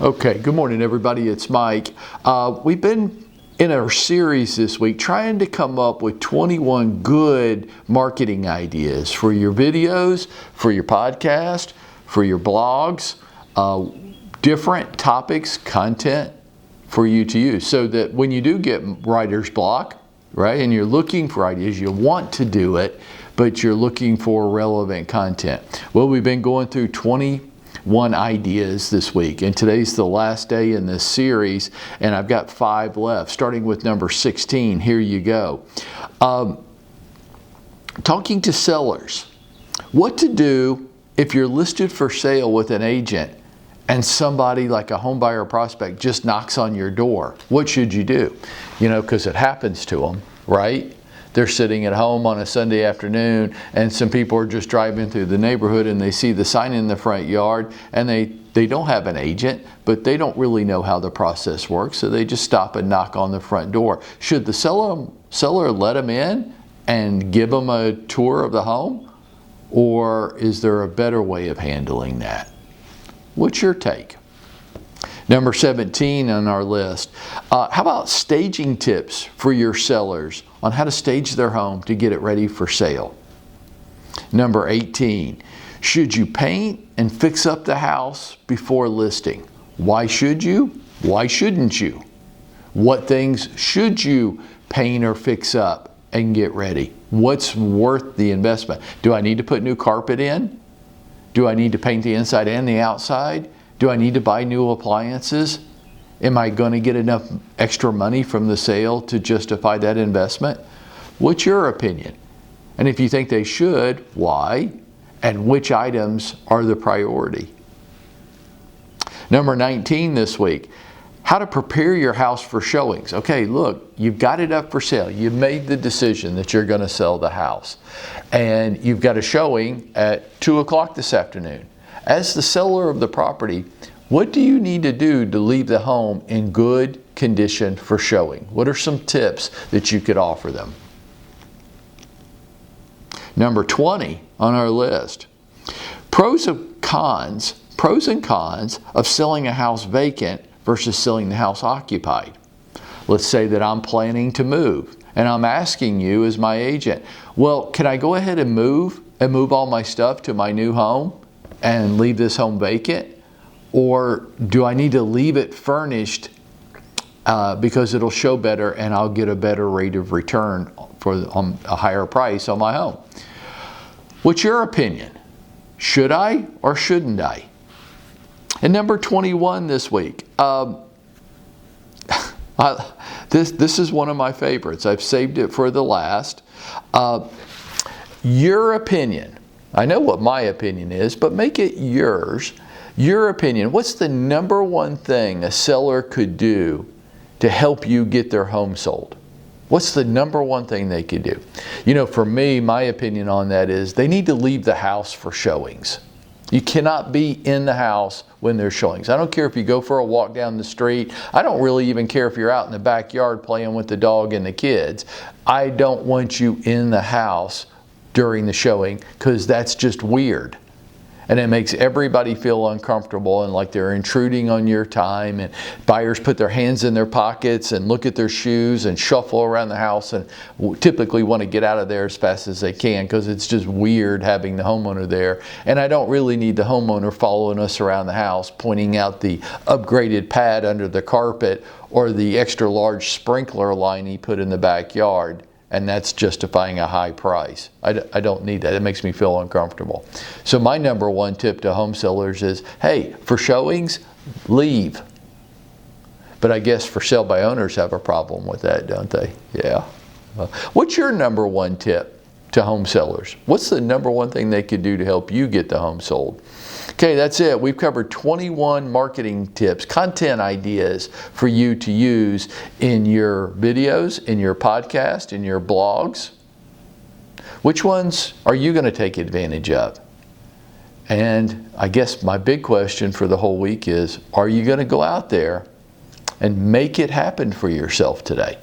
Okay, good morning everybody, it's Mike. We've been in our series this week trying to come up with 21 good marketing ideas for your videos, for your podcast, for your blogs, different topics, content for you to use so that when you do get writer's block, right, and you're looking for ideas, you want to do it, but you're looking for relevant content. Well, we've been going through 21 ideas this week, and today's the last day in this series, and I've got 5 left, starting with number 16. Here you go. Talking to sellers. What to do if you're listed for sale with an agent and somebody like a home buyer prospect just knocks on your door. What should you do? You know, because it happens to them, right? They're sitting at home on a Sunday afternoon and some people are just driving through the neighborhood and they see the sign in the front yard and they don't have an agent, but they don't really know how the process works, so they just stop and knock on the front door. Should the seller let them in and give them a tour of the home? Or is there a better way of handling that? What's your take? Number 17 on our list. How about staging tips for your sellers on how to stage their home to get it ready for sale? Number 18. Should you paint and fix up the house before listing? Why should you? Why shouldn't you? What things should you paint or fix up and get ready? What's worth the investment? Do I need to put new carpet in? Do I need to paint the inside and the outside? Do I need to buy new appliances? Am I going to get enough extra money from the sale to justify that investment? What's your opinion? And if you think they should, why? And which items are the priority? Number 19 this week. How to prepare your house for showings. Okay, look, you've got it up for sale. You've made the decision that you're going to sell the house. And you've got a showing at 2 o'clock this afternoon. As the seller of the property, what do you need to do to leave the home in good condition for showing? What are some tips that you could offer them? Number 20 on our list. Pros and cons of selling a house vacant versus selling the house occupied. Let's say that I'm planning to move and I'm asking you as my agent, well, can I go ahead and move all my stuff to my new home and leave this home vacant? Or do I need to leave it furnished because it'll show better and I'll get a better rate of return for a higher price on my home? What's your opinion? Should I or shouldn't I? And number 21 this week. This is one of my favorites. I've saved it for the last. Your opinion. I know what my opinion is, but make it yours. Your opinion. What's the number one thing a seller could do to help you get their home sold? What's the number one thing they could do? You know, for me, my opinion on that is they need to leave the house for showings. You cannot be in the house when there's showings. I don't care if you go for a walk down the street. I don't really even care if you're out in the backyard playing with the dog and the kids. I don't want you in the house during the showing because that's just weird. And it makes everybody feel uncomfortable and like they're intruding on your time, and buyers put their hands in their pockets and look at their shoes and shuffle around the house and typically want to get out of there as fast as they can because it's just weird having the homeowner there. And I don't really need the homeowner following us around the house, pointing out the upgraded pad under the carpet or the extra large sprinkler line he put in the backyard. And that's justifying a high price. I don't need that. It makes me feel uncomfortable. So my number one tip to home sellers is, hey, for showings, leave. But I guess for sale by owners have a problem with that, don't they? Yeah. What's your number one tip to home sellers? What's the number one thing they could do to help you get the home sold? Okay, that's it. We've covered 21 marketing tips, content ideas for you to use in your videos, in your podcast, in your blogs. Which ones are you going to take advantage of? And I guess my big question for the whole week is, are you going to go out there and make it happen for yourself today?